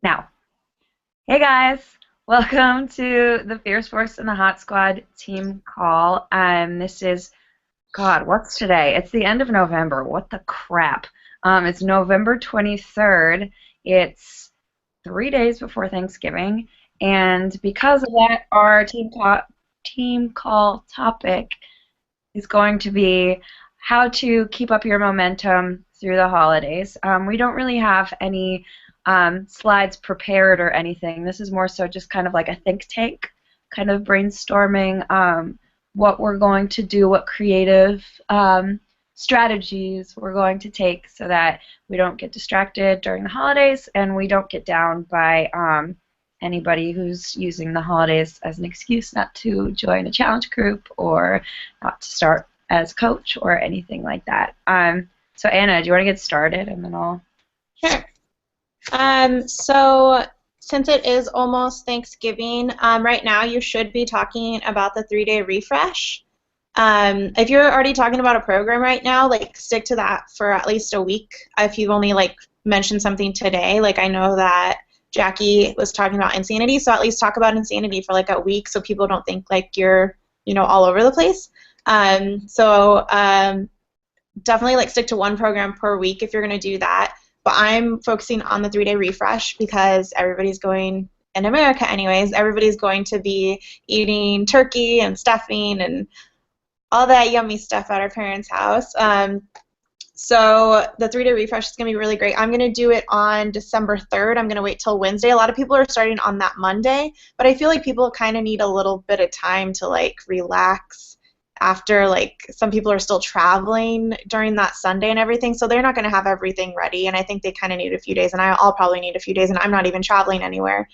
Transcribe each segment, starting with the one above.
Now, hey guys, welcome to the Fierce Force and the Hot Squad team call. This is, God, what's today? It's the end of November. What the crap? It's November 23rd. It's 3 days before Thanksgiving, and because of that, our team call topic is going to be how to keep up your momentum through the holidays. We don't really have any slides prepared or anything. This is more so just kind of like a think tank, kind of brainstorming what we're going to do, what creative strategies we're going to take so that we don't get distracted during the holidays and we don't get down by anybody who's using the holidays as an excuse not to join a challenge group or not to start as coach or anything like that. So Anna, do you want to get started and then I'll... Sure. So since it is almost Thanksgiving, right now you should be talking about the 3-day refresh. If you're already talking about a program right now, like stick to that for at least a week. If you've only like mentioned something today, like I know that Jackie was talking about insanity, so at least talk about insanity for like a week so people don't think like you're, all over the place. Definitely like stick to one program per week if you're going to do that. But I'm focusing on the 3-day refresh because everybody's going, in America anyways, everybody's going to be eating turkey and stuffing and all that yummy stuff at our parents' house. So the 3-day refresh is going to be really great. I'm going to do it on December 3rd. I'm going to wait till Wednesday. A lot of people are starting on that Monday, but I feel like people kind of need a little bit of time to like relax after, like, some people are still traveling during that Sunday and everything, so they're not going to have everything ready, and I think they kind of need a few days, and I'll probably need a few days, and I'm not even traveling anywhere.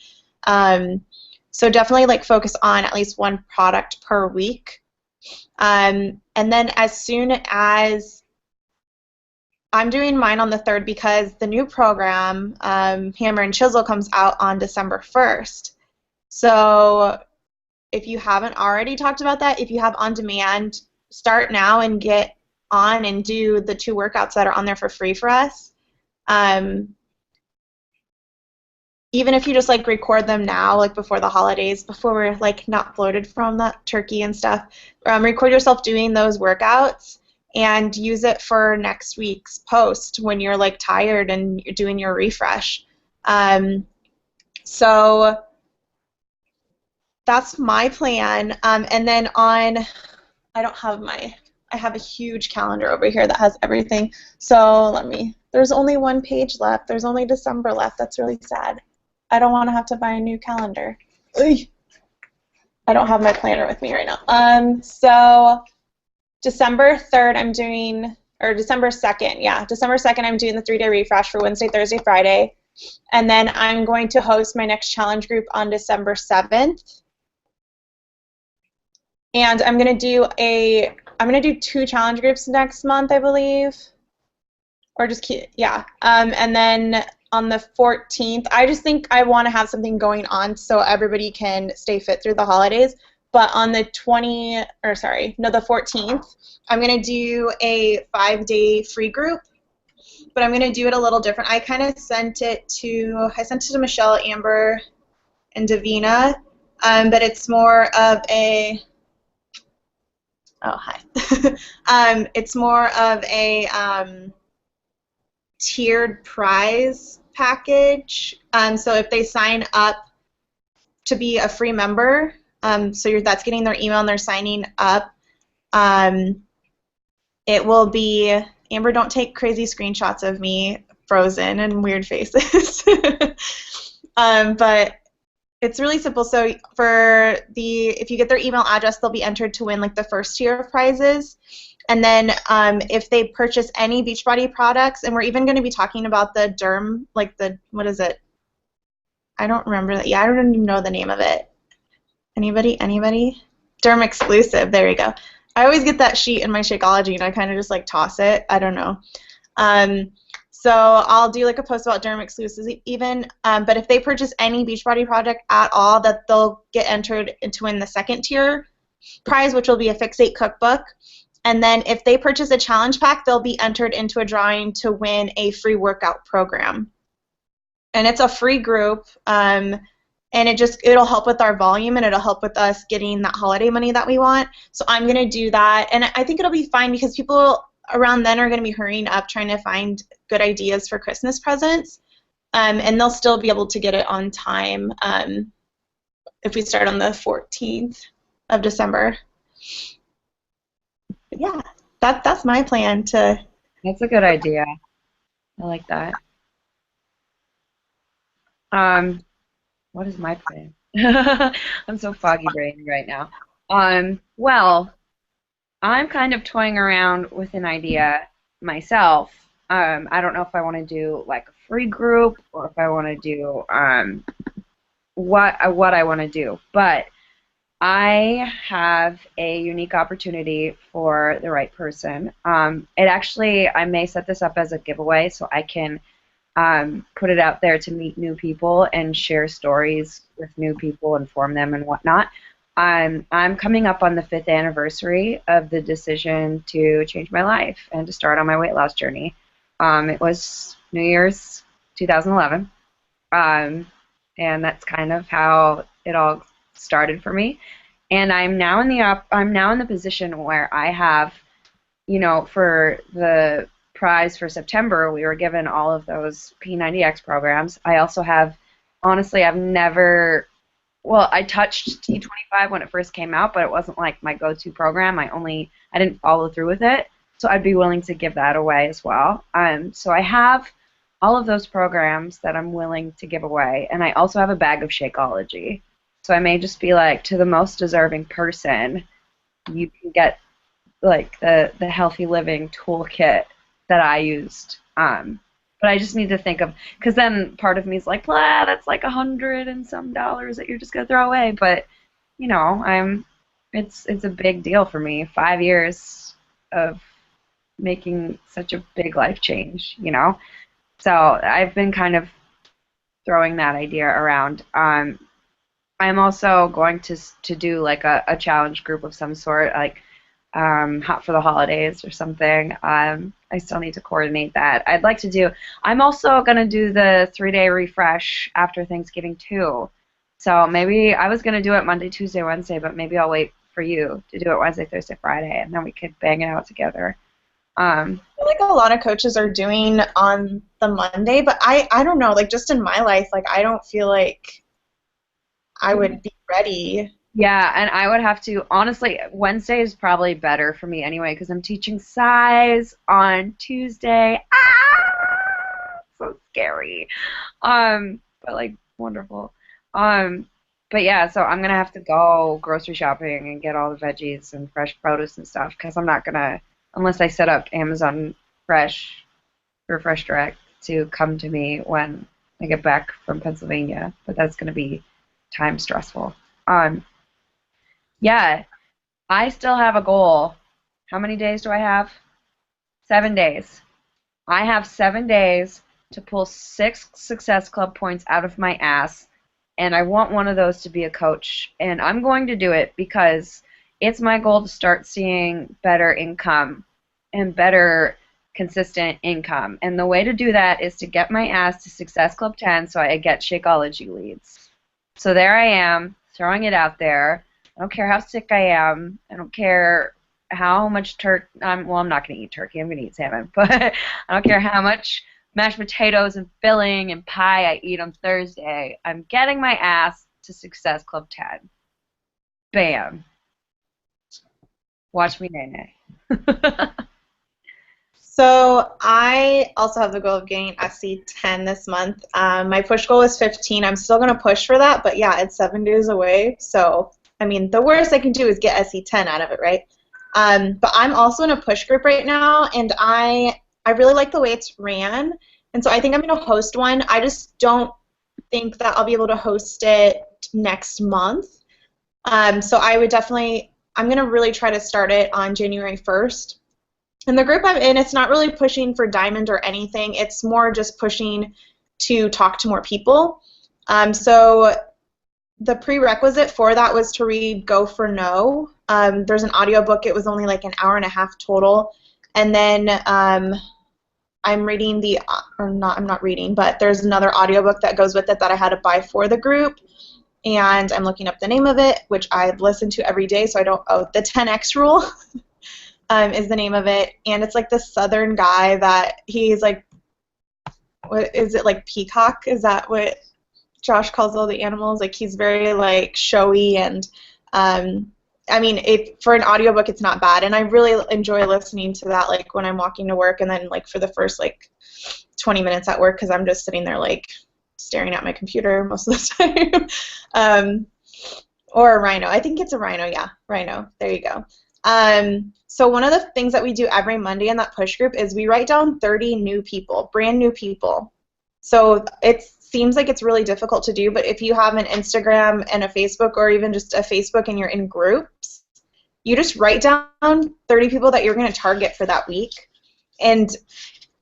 So definitely like focus on at least one product per week. And then as soon as I'm doing mine on the 3rd because the new program, Hammer and Chisel, comes out on December 1st. So if you haven't already talked about that, if you have on demand, start now and get on and do the 2 workouts that are on there for free for us. Even if you just like record them now, like before the holidays, before we're like not bloated from that turkey and stuff, record yourself doing those workouts and use it for next week's post when you're like tired and you're doing your refresh. So that's my plan. And then I have a huge calendar over here that has everything. So there's only one page left. There's only December left. That's really sad. I don't want to have to buy a new calendar. Ugh. I don't have my planner with me right now. So December 3rd December 2nd, yeah. December 2nd I'm doing the 3-day refresh for Wednesday, Thursday, Friday. And then I'm going to host my next challenge group on December 7th. And I'm gonna do 2 challenge groups next month, I believe, or and then on the 14th, I just think I want to have something going on so everybody can stay fit through the holidays. But on the 14th, I'm gonna do a 5-day free group, but I'm gonna do it a little different. I sent it to Michelle, Amber, and Davina, but it's more of a it's more of a tiered prize package. So if they sign up to be a free member, that's getting their email and they're signing up, it will be, Amber, don't take crazy screenshots of me frozen and weird faces. But it's really simple. So if you get their email address, they'll be entered to win like the first tier of prizes. And then if they purchase any Beachbody products, and we're even going to be talking about the Derm, like what is it? I don't remember that. Yeah, I don't even know the name of it. Anybody? Derm exclusive. There you go. I always get that sheet in my Shakeology and I kind of just like toss it. I don't know. So I'll do like a post about Derm exclusives even, but if they purchase any Beachbody product at all, that they'll get entered to win the 2nd tier prize, which will be a Fixate cookbook. And then if they purchase a challenge pack, they'll be entered into a drawing to win a free workout program. and it's a free group. And it'll help with our volume, and it'll help with us getting that holiday money that we want. So I'm going to do that, and I think it'll be fine because people around then are going to be hurrying up trying to find good ideas for Christmas presents, and they'll still be able to get it on time if we start on the 14th of December. But yeah, that's my plan to. That's a good idea. I like that. What is my plan? I'm so foggy brain right now. Well, I'm kind of toying around with an idea myself. I don't know if I want to do like a free group or if I want to do what I want to do, but I have a unique opportunity for the right person. I may set this up as a giveaway so I can put it out there to meet new people and share stories with new people, inform them and whatnot. I'm coming up on the 5th anniversary of the decision to change my life and to start on my weight loss journey. It was New Year's 2011, and that's kind of how it all started for me. And I'm now in the position where I have, for the prize for September, we were given all of those P90X programs. I also have, honestly, I touched T25 when it first came out, but it wasn't like my go-to program. I didn't follow through with it, so I'd be willing to give that away as well. So I have all of those programs that I'm willing to give away, and I also have a bag of Shakeology. So I may just be like, to the most deserving person, you can get like the healthy living toolkit that I used. But I just need to think of, because then part of me is like, blah, that's like $100 and some that you're just gonna throw away. But it's a big deal for me. 5 years of making such a big life change. So I've been kind of throwing that idea around. I'm also going to do like a challenge group of some sort, like Hot for the Holidays or something. I still need to coordinate that. I'm also going to do the 3-day refresh after Thanksgiving too. So maybe I was going to do it Monday, Tuesday, Wednesday, but maybe I'll wait for you to do it Wednesday, Thursday, Friday, and then we could bang it out together. I feel like a lot of coaches are doing on the Monday, but I don't know, like just in my life, like I don't feel like I would be ready. Yeah, and I would have to, honestly, Wednesday is probably better for me anyway because I'm teaching size on Tuesday. So scary. But like wonderful. But yeah, so I'm gonna have to go grocery shopping and get all the veggies and fresh produce and stuff because I'm not gonna, unless I set up Amazon Fresh or Fresh Direct to come to me when I get back from Pennsylvania. But that's gonna be time stressful. Yeah, I still have a goal. How many days do I have? 7 days. I have 7 days to pull 6 Success Club points out of my ass, and I want one of those to be a coach. And I'm going to do it because it's my goal to start seeing better income and better consistent income. And the way to do that is to get my ass to Success Club 10 so I get Shakeology leads. So there I am, throwing it out there. I don't care how sick I am. I don't care how much I'm not going to eat turkey. I'm going to eat salmon. But I don't care how much mashed potatoes and filling and pie I eat on Thursday. I'm getting my ass to Success Club 10. Bam. Watch me nay-nay. So I also have the goal of getting SC 10 this month. My push goal is 15. I'm still going to push for that, but yeah, it's 7 days away. So, I mean, the worst I can do is get SC 10 out of it, right? But I'm also in a push group right now, and I really like the way it's ran, and so I think I'm going to host one. I just don't think that I'll be able to host it next month. So I'm going to really try to start it on January 1st. And the group I'm in, it's not really pushing for diamond or anything. It's more just pushing to talk to more people. So the prerequisite for that was to read Go for No. There's an audiobook. It was only like an hour and a half total. And then I'm reading I'm not reading, but there's another audiobook that goes with it that I had to buy for the group, and I'm looking up the name of it, which I listen to every day, so I don't, the 10X Rule is the name of it, and it's like this southern guy that he's like, what is it, like peacock? Is that what Josh calls all the animals? Like he's very like showy and I mean, for an audiobook it's not bad, and I really enjoy listening to that like when I'm walking to work, and then like for the first like 20 minutes at work because I'm just sitting there like staring at my computer most of the time. Or a rhino. I think it's a rhino, yeah. Rhino. There you go. So one of the things that we do every Monday in that push group is we write down 30 new people, brand new people. So it seems like it's really difficult to do, but if you have an Instagram and a Facebook, or even just a Facebook and you're in groups, you just write down 30 people that you're going to target for that week. And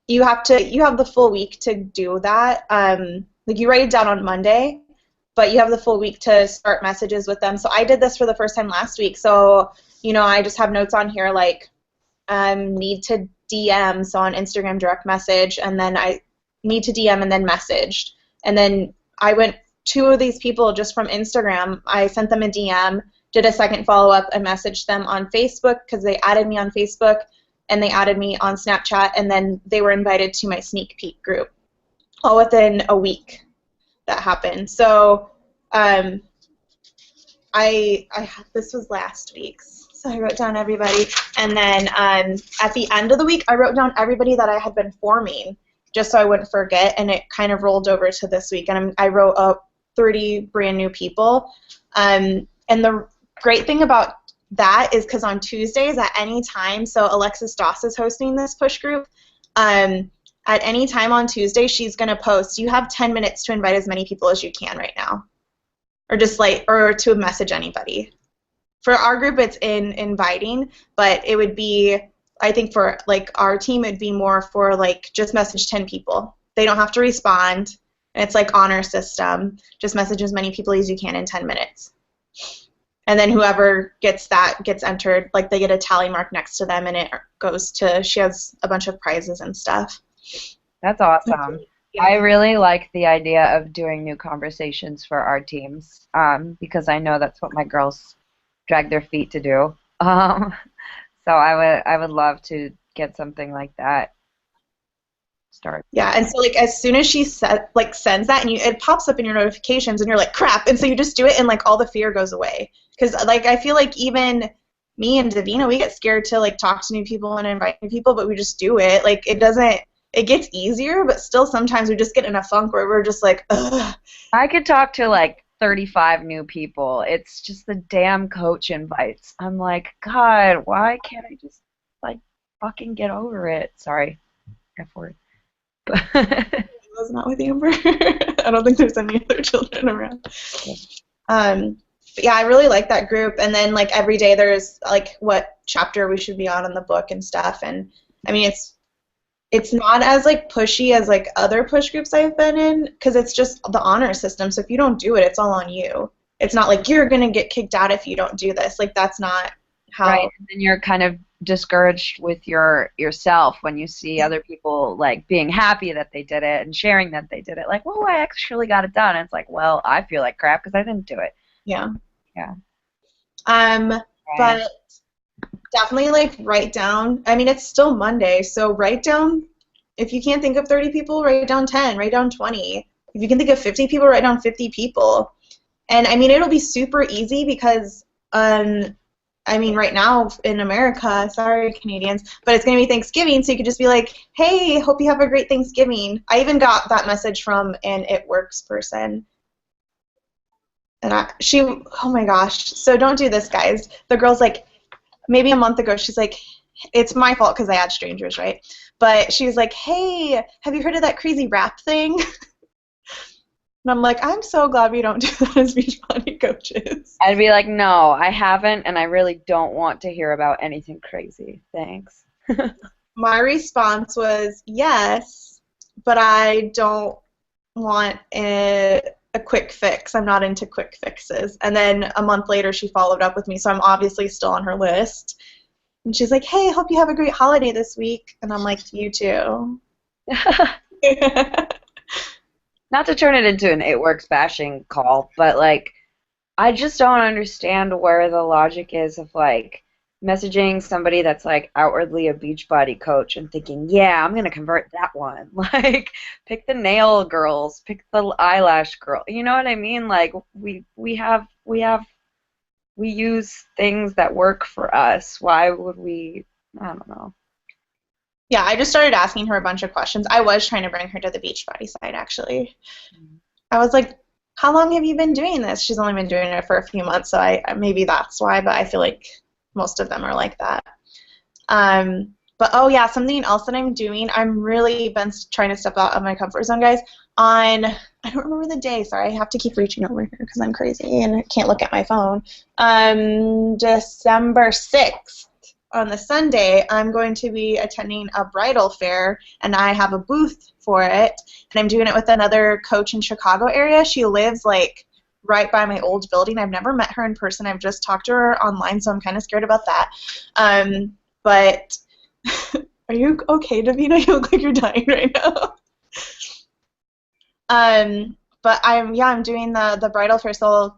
you have the full week to do that. Like you write it down on Monday, but you have the full week to start messages with them. So I did this for the first time last week. So, you know, I just have notes on here like need to DM, so on Instagram direct message, and then I need to DM and then messaged. And then I went 2 of these people just from Instagram. I sent them a DM, did a second follow-up, and messaged them on Facebook because they added me on Facebook, and they added me on Snapchat, and then they were invited to my sneak peek group all within a week that happened. So this was last week's, so I wrote down everybody, and then at the end of the week I wrote down everybody that I had been forming just so I wouldn't forget, and it kind of rolled over to this week, and I wrote up 30 brand new people. And the great thing about that is because on Tuesdays at any time, so Alexis Doss is hosting this push group, at any time on Tuesday she's going to post, you have 10 minutes to invite as many people as you can right now, or just like, or to message anybody. For our group it's in inviting, but it would be, I think for like our team it'd be more for like just message 10 people. They don't have to respond, and it's like honor system. Just message as many people as you can in 10 minutes. And then whoever gets that gets entered, like they get a tally mark next to them, and it goes to, she has a bunch of prizes and stuff. That's awesome. Yeah. I really like the idea of doing new conversations for our teams because I know that's what my girls drag their feet to do. So I would love to get something like that started. Yeah, and so like as soon as she sends that, and it pops up in your notifications, and you're like crap, and so you just do it, and like all the fear goes away. Because like I feel like even me and Davina, we get scared to like talk to new people and invite new people, but we just do it. Like it gets easier, but still sometimes we just get in a funk where we're just like, ugh. I could talk to like 35 new people. It's just the damn coach invites. I'm like, God, why can't I just like fucking get over it? Sorry, F word. I was not with Amber. I don't think there's any other children around. But yeah, I really like that group. And then like every day there's like what chapter we should be on in the book and stuff. And I mean it's not as like pushy as like other push groups I've been in, because it's just the honor system. So if you don't do it, it's all on you. It's not like you're gonna get kicked out if you don't do this. Like that's not how. Right, and then you're kind of discouraged with yourself when you see other people like being happy that they did it and sharing that they did it. Like, whoa, I actually got it done. And it's like, well, I feel like crap because I didn't do it. Yeah. Yeah. But definitely like write down, I mean it's still Monday, so write down, if you can't think of 30 people, write down 10, write down 20. If you can think of 50 people, write down 50 people. And I mean it'll be super easy because I mean right now in America, sorry Canadians, but it's going to be Thanksgiving, so you could just be like, hey, hope you have a great Thanksgiving. I even got that message from an It Works person. And oh my gosh, so don't do this, guys. The girl's like, maybe a month ago, she's like, it's my fault because I add strangers, right? But she was like, hey, have you heard of that crazy rap thing? And I'm like, I'm so glad we don't do that as Beachbody coaches. I'd be like, no, I haven't, and I really don't want to hear about anything crazy. Thanks. My response was, yes, but I don't want a quick fix. I'm not into quick fixes. And then a month later, she followed up with me, so I'm obviously still on her list. And she's like, hey, hope you have a great holiday this week. And I'm like, you too. Not to turn it into an it works bashing call, but like I just don't understand where the logic is of like messaging somebody that's like outwardly a Beachbody coach and thinking, yeah, I'm gonna convert that one. Like, pick the nail girls, pick the eyelash girl. You know what I mean? Like, we use things that work for us. Why would we? I don't know. Yeah, I just started asking her a bunch of questions. I was trying to bring her to the Beachbody side, actually. I was like, how long have you been doing this? She's only been doing it for a few months, so maybe that's why, but I feel like most of them are like that. But oh yeah, something else that I'm doing, I'm really been trying to step out of my comfort zone, guys. I don't remember the day, sorry, I have to keep reaching over here because I'm crazy and I can't look at my phone. December 6th, on the Sunday, I'm going to be attending a bridal fair, and I have a booth for it, and I'm doing it with another coach in Chicago area. She lives like right by my old building. I've never met her in person. I've just talked to her online, so I'm kind of scared about that. But are you okay, Davina? You look like you're dying right now. But I'm doing the bridal fair, so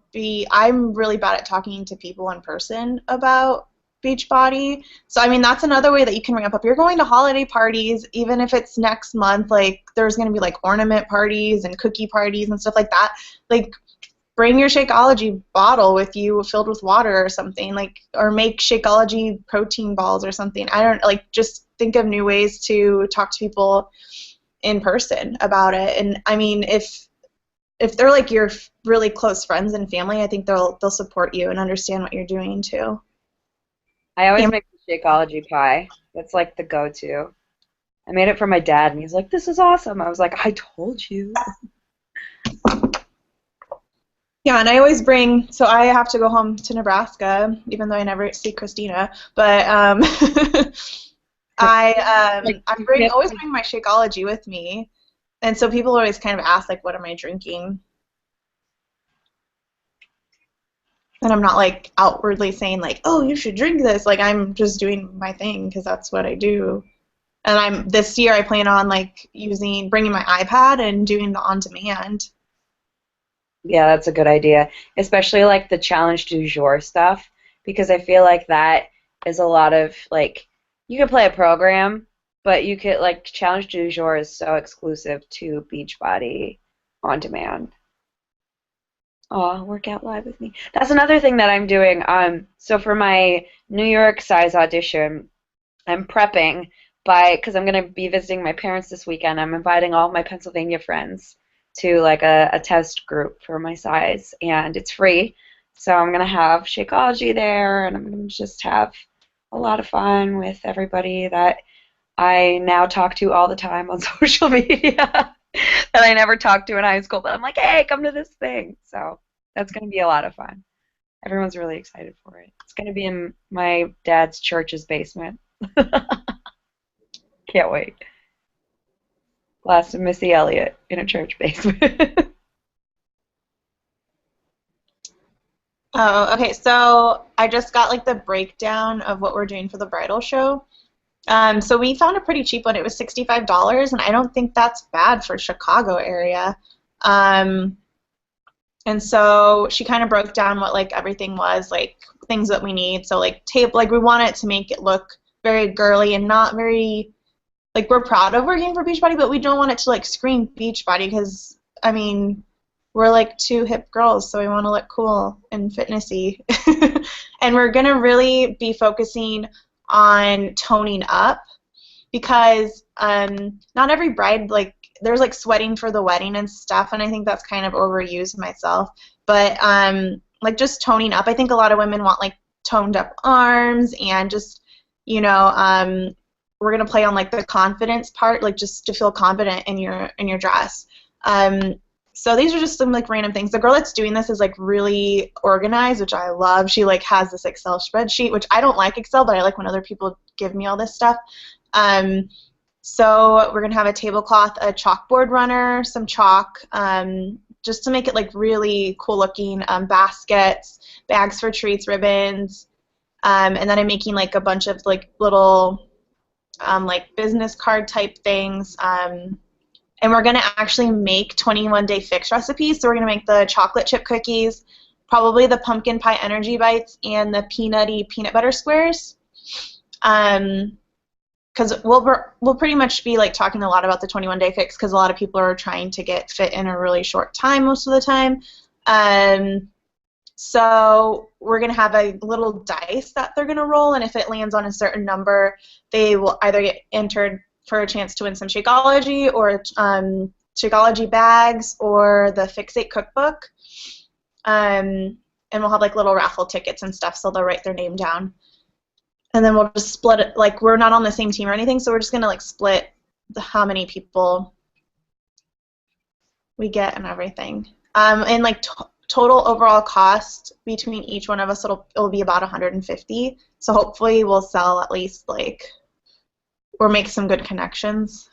I'm really bad at talking to people in person about Beachbody. So I mean that's another way that you can bring up. You're going to holiday parties, even if it's next month, like there's gonna be like ornament parties and cookie parties and stuff like that. Like bring your Shakeology bottle with you filled with water or something, like, or make Shakeology protein balls or something. I don't like, just think of new ways to talk to people in person about it. And I mean, if they're like your really close friends and family, I think they'll support you and understand what you're doing too. I always Fam- make the Shakeology pie. That's like the go-to. I made it for my dad, and he's like, "This is awesome." I was like, "I told you." Yeah, and I always bring, so I have to go home to Nebraska, even though I never see Christina, but Like I you bring can't. always bring my Shakeology with me, and so people always kind of ask like, what am I drinking? And I'm not like outwardly saying like, oh, you should drink this. Like I'm just doing my thing because that's what I do. And this year I plan on like bringing my iPad and doing the on demand. Yeah, that's a good idea, especially like the challenge du jour stuff, because I feel like that is a lot of like you can play a program, but you could like challenge du jour is so exclusive to Beachbody on demand. Oh, work out live with me. That's another thing that I'm doing. So for my New York size audition, I'm prepping because I'm gonna be visiting my parents this weekend. I'm inviting all my Pennsylvania friends to like a test group for my size, and it's free. So I'm gonna have Shakeology there, and I'm gonna just have a lot of fun with everybody that I now talk to all the time on social media that I never talked to in high school. But I'm like, hey, come to this thing. So that's gonna be a lot of fun. Everyone's really excited for it. It's gonna be in my dad's church's basement. Can't wait. Last of Missy Elliott in a church basement. Oh, okay. So I just got like the breakdown of what we're doing for the bridal show. So we found a pretty cheap one. It was $65, and I don't think that's bad for Chicago area. Um, and so she kind of broke down what like everything was, like things that we need. So like tape, like we want it to make it look very girly and not very like we're proud of working for Beachbody, but we don't want it to like scream Beachbody because I mean we're like two hip girls, so we want to look cool and fitnessy. And we're gonna really be focusing on toning up because not every bride like there's like sweating for the wedding and stuff, and I think that's kind of overused myself. But like just toning up, I think a lot of women want like toned up arms and just you know we're gonna play on like the confidence part, like just to feel confident in your dress. Um, so these are just some like random things. The girl that's doing this is like really organized, which I love. She like has this Excel spreadsheet, which I don't like Excel, but I like when other people give me all this stuff. Um, so we're gonna have a tablecloth, a chalkboard runner, some chalk, just to make it like really cool looking. Baskets, bags for treats, ribbons, and then I'm making like a bunch of like little like business card type things. And we're going to actually make 21-day fix recipes. So we're going to make the chocolate chip cookies, probably the pumpkin pie energy bites, and the peanutty peanut butter squares. Because we'll pretty much be like talking a lot about the 21-day fix because a lot of people are trying to get fit in a really short time most of the time. So we're going to have a little dice that they're going to roll, and if it lands on a certain number, they will either get entered for a chance to win some Shakeology or Shakeology bags or the Fix8 cookbook. And we'll have like little raffle tickets and stuff, so they'll write their name down. And then we'll just split it. Like, we're not on the same team or anything, so we're just going to like split how many people we get and everything. And like total overall cost between each one of us, it'll be about $150. So hopefully we'll sell at least like, or make some good connections.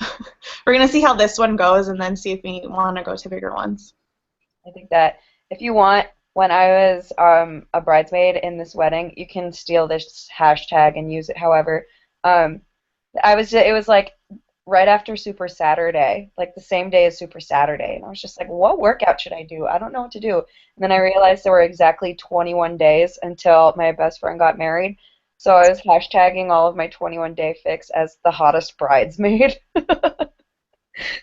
We're going to see how this one goes and then see if we want to go to bigger ones. I think that if you want, when I was a bridesmaid in this wedding, you can steal this hashtag and use it however. It was like right after Super Saturday, like the same day as Super Saturday, and I was just like, what workout should I do? I don't know what to do. And then I realized there were exactly 21 days until my best friend got married. So I was hashtagging all of my 21-day fix as the hottest bridesmaid.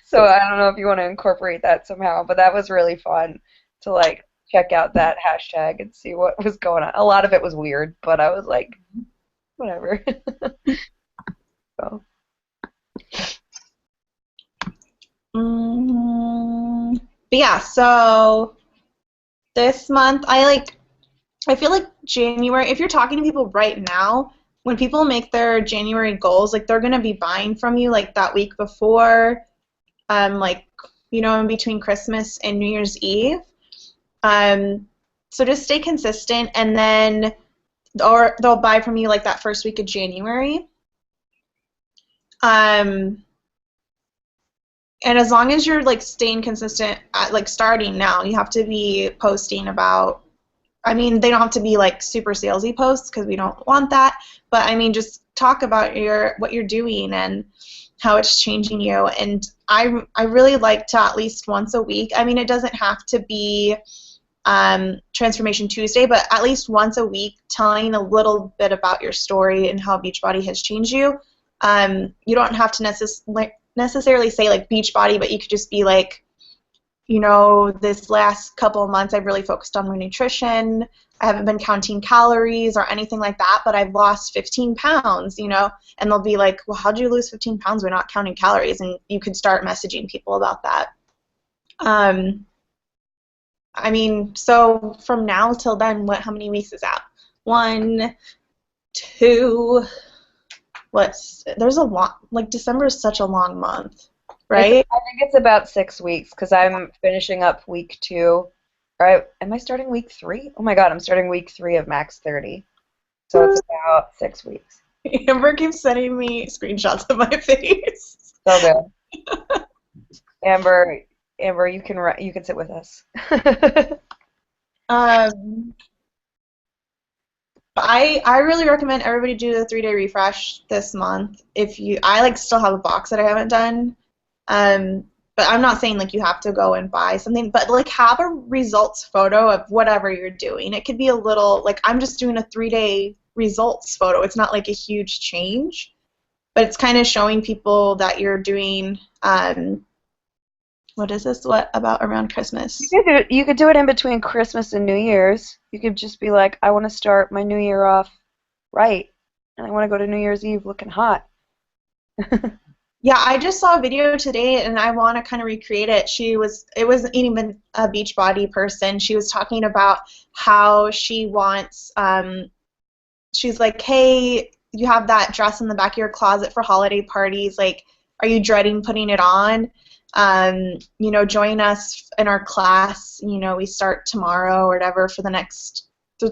So I don't know if you want to incorporate that somehow, but that was really fun to like check out that hashtag and see what was going on. A lot of it was weird, but I was like, whatever. So. But yeah, so this month I feel like January, if you're talking to people right now, when people make their January goals, like they're going to be buying from you like that week before, like, you know, in between Christmas and New Year's Eve. So just stay consistent, and then they'll buy from you like that first week of January. And as long as you're like staying consistent at like starting now, you have to be posting about, I mean, they don't have to be like super salesy posts because we don't want that, but I mean, just talk about what you're doing and how it's changing you. And I really like to at least once a week. I mean, it doesn't have to be Transformation Tuesday, but at least once a week, telling a little bit about your story and how Beachbody has changed you. You don't have to necessarily say like Beachbody, but you could just be like, you know, this last couple of months I've really focused on my nutrition. I haven't been counting calories or anything like that, but I've lost 15 pounds, you know, and they'll be like, well, how'd you lose 15 pounds? We're not counting calories, and you could start messaging people about that. I mean, so from now till then, how many weeks is that? 1, 2, there's a lot, like December is such a long month, right? I think it's about 6 weeks because I'm finishing up week 2. Right? Am I starting week 3? Oh my God, I'm starting week 3 of Max 30. So it's about 6 weeks. Amber keeps sending me screenshots of my face. So good. Amber, you can sit with us. I really recommend everybody do the 3-day refresh this month. I like still have a box that I haven't done. But I'm not saying like you have to go and buy something, but like have a results photo of whatever you're doing. It could be a little, like I'm just doing a 3-day results photo. It's not like a huge change, but it's kind of showing people that you're doing, what is this? What about around Christmas? You could do it in between Christmas and New Year's. You could just be like, I want to start my New Year off right, and I want to go to New Year's Eve looking hot. Yeah, I just saw a video today, and I want to kind of recreate it. It wasn't even a Beachbody person. She was talking about how she wants, she's like, hey, you have that dress in the back of your closet for holiday parties. Like, are you dreading putting it on? You know, join us in our class. You know, we start tomorrow or whatever for the next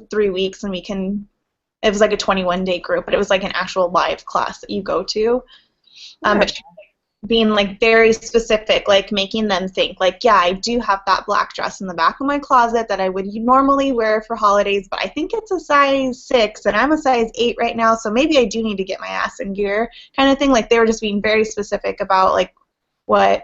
3 weeks, and it was like a 21-day group, but it was like an actual live class that you go to. being like very specific, like making them think like, yeah, I do have that black dress in the back of my closet that I would normally wear for holidays, but I think it's a size 6 and I'm a size 8 right now, so maybe I do need to get my ass in gear kind of thing. Like they were just being very specific about like what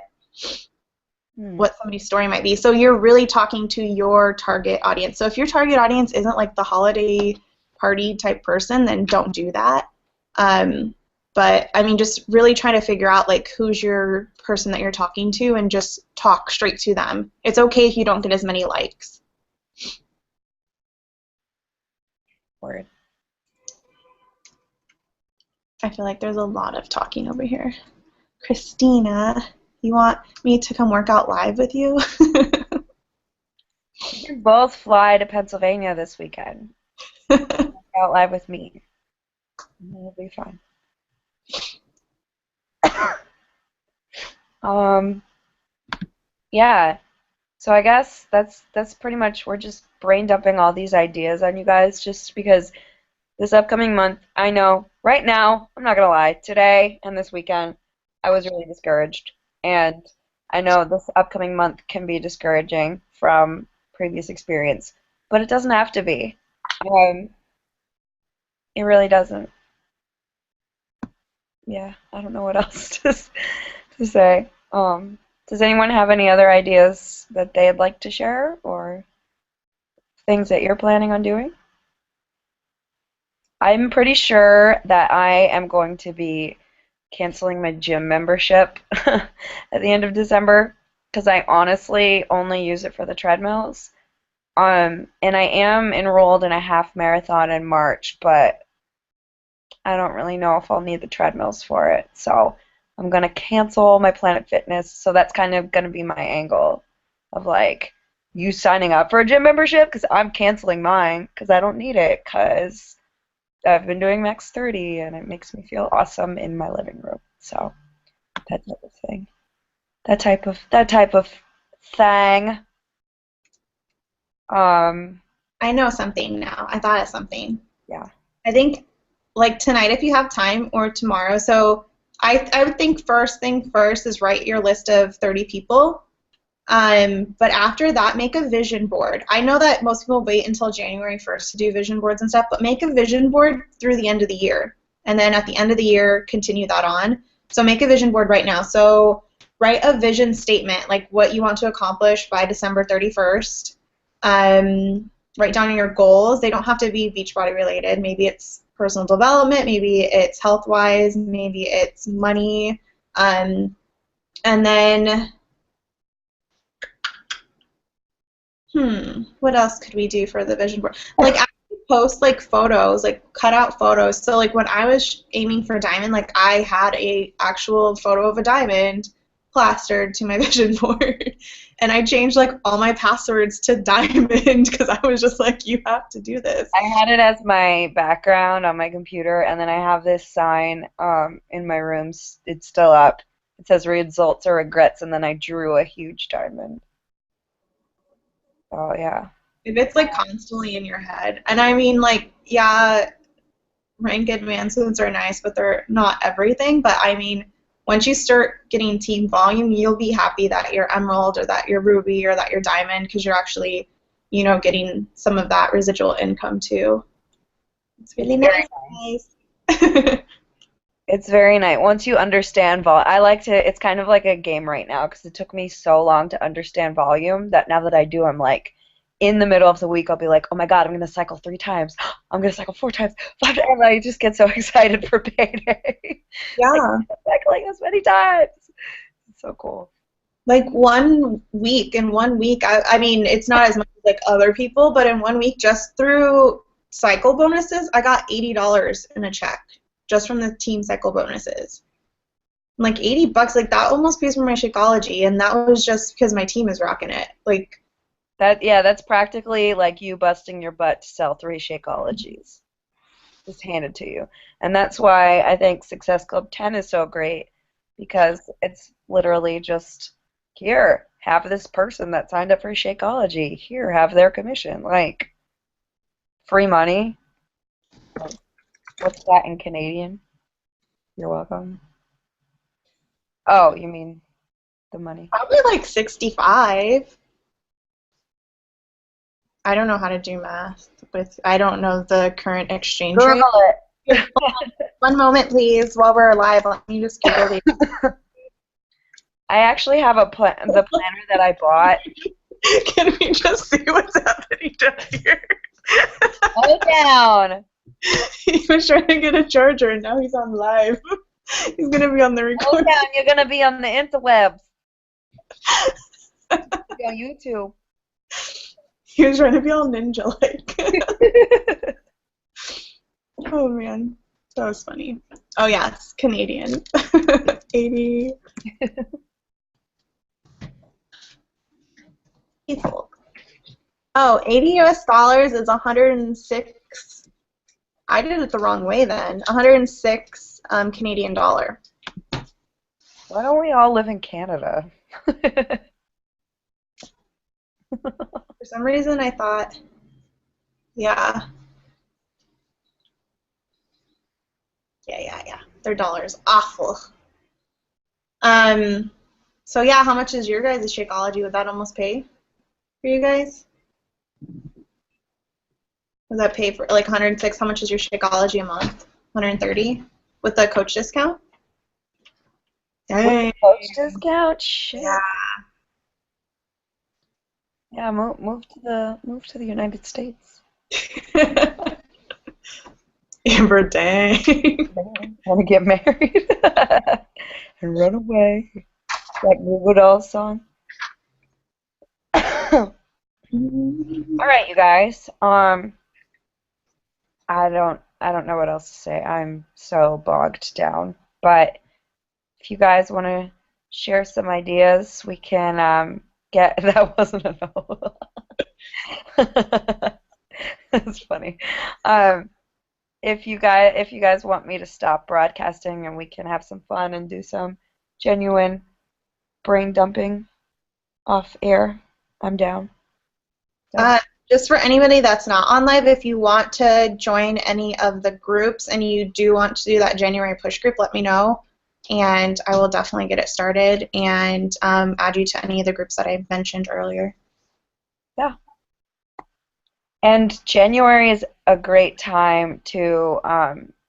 what somebody's story might be. So you're really talking to your target audience. So if your target audience isn't like the holiday party type person, then don't do that. But I mean, just really try to figure out like who's your person that you're talking to and just talk straight to them. It's okay if you don't get as many likes. Word. I feel like there's a lot of talking over here. Christina, you want me to come work out live with you? You can both fly to Pennsylvania this weekend. Out live with me. It'll be fun. Yeah. So I guess that's pretty much we're just brain dumping all these ideas on you guys just because this upcoming month, I know right now, I'm not gonna lie, today and this weekend, I was really discouraged. And I know this upcoming month can be discouraging from previous experience, but it doesn't have to be. Um, it really doesn't. Yeah, I don't know what else to say. Does anyone have any other ideas that they'd like to share or things that you're planning on doing? I'm pretty sure that I am going to be canceling my gym membership at the end of December because I honestly only use it for the treadmills. And I am enrolled in a half marathon in March, but I don't really know if I'll need the treadmills for it. So I'm gonna cancel my Planet Fitness. So that's kind of gonna be my angle of like you signing up for a gym membership because I'm canceling mine because I don't need it because I've been doing Max 30 and it makes me feel awesome in my living room. So that type of thing. That type of thing. Um, I know something now. I thought of something. yeah. I think like tonight if you have time or tomorrow. So I would think first thing first is write your list of 30 people. But after that, make a vision board. I know that most people wait until January 1st to do vision boards and stuff, but make a vision board through the end of the year. And then at the end of the year, continue that on. So make a vision board right now. So write a vision statement, like what you want to accomplish by December 31st. Write down your goals. They don't have to be Beachbody related. Maybe it's personal development. Maybe it's health-wise. Maybe it's money. And then what else could we do for the vision board? Like actually post like photos, like cut out photos. So like when I was aiming for a diamond, like I had a actual photo of a diamond plastered to my vision board. And I changed like all my passwords to diamond because I was just like, you have to do this. I had it as my background on my computer, and then I have this sign in my room. It's still up. It says results or regrets, and then I drew a huge diamond. Oh, yeah. If it's like constantly in your head. And I mean like, yeah, rank advancements are nice, but they're not everything. But I mean, once you start getting team volume, you'll be happy that you're emerald or that you're ruby or that you're diamond because you're actually, getting some of that residual income too. It's really Very nice. It's very nice. Once you understand I like to, it's kind of like a game right now because it took me so long to understand volume that now that I do, I'm like, in the middle of the week, I'll be like, oh my God, I'm going to cycle 3 times. I'm going to cycle 4 times, 5 times. And I just get so excited for payday. Like, Yeah. I'm cycling this many times. It's so cool. Like 1 week, in 1 week, I mean, it's not as much as like other people, but in 1 week, just through cycle bonuses, I got $80 in a check just from the team cycle bonuses. Like $80, like that almost pays for my Shakeology, and that was just because my team is rocking it. Like, That's practically like you busting your butt to sell 3 Shakeologies. Just handed to you. And that's why I think Success Club 10 is so great because it's literally just here, have this person that signed up for Shakeology. Here, have their commission. Like, free money. What's that in Canadian? You're welcome. Oh, you mean the money? Probably like 65. I don't know how to do math I don't know the current exchange rate. Google it. One moment, please, while we're live. Let me just Google the. I actually have the planner that I bought. Can we just see what's happening down here? Hold down. He was trying to get a charger, and now he's on live. He's gonna be on the Hold recording. down. You're gonna be on the interwebs. Be on YouTube. He was trying to be all ninja-like. Oh man, that was funny. Oh yeah, it's Canadian. 80 people. Oh, 80 US dollars is 106. I did it the wrong way then. 106 Canadian dollar. Why don't we all live in Canada? For some reason, I thought, yeah. Yeah. Their dollar's awful. So yeah, how much is your guys' Shakeology? Would that almost pay for you guys? Would that pay for like 106? How much is your Shakeology a month? 130 with the coach discount? With the Dang. coach discount? Shit. Yeah. Yeah, move to the United States. Amber, dang. Want to get married and run away. That Woodall song. All right, you guys. I don't know what else to say. I'm so bogged down. But if you guys want to share some ideas, we can get. That wasn't enough. That's funny. Um, if you guys want me to stop broadcasting and we can have some fun and do some genuine brain dumping off air, I'm down. So, Uh, just for anybody that's not on live, if you want to join any of the groups and you do want to do that January push group, let me know, and I will definitely get it started and add you to any of the groups that I mentioned earlier. yeah. And January is a great time to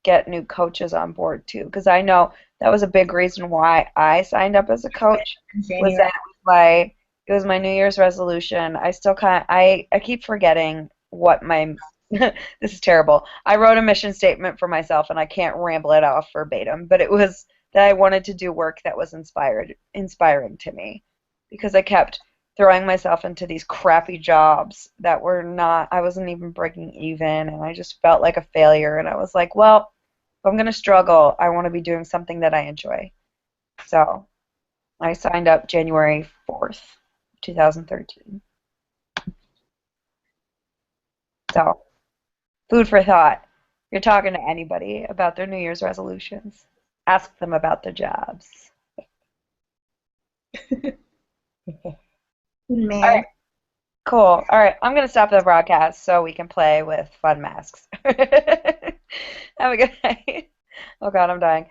get new coaches on board too, because I know that was a big reason why I signed up as a coach. Was January. that it was my New Year's resolution. I still I keep forgetting what my this is terrible. I wrote a mission statement for myself and I can't ramble it off verbatim, but it was that I wanted to do work that was inspiring to me because I kept throwing myself into these crappy jobs that were not, I wasn't even breaking even, and I just felt like a failure. And I was like, well, if I'm going to struggle, I want to be doing something that I enjoy. So I signed up January 4th, 2013. So, food for thought. If you're talking to anybody about their New Year's resolutions, ask them about their jobs. All Man. right, cool. All right, I'm going to stop the broadcast so we can play with fun masks. Have a good night. Oh God, I'm dying.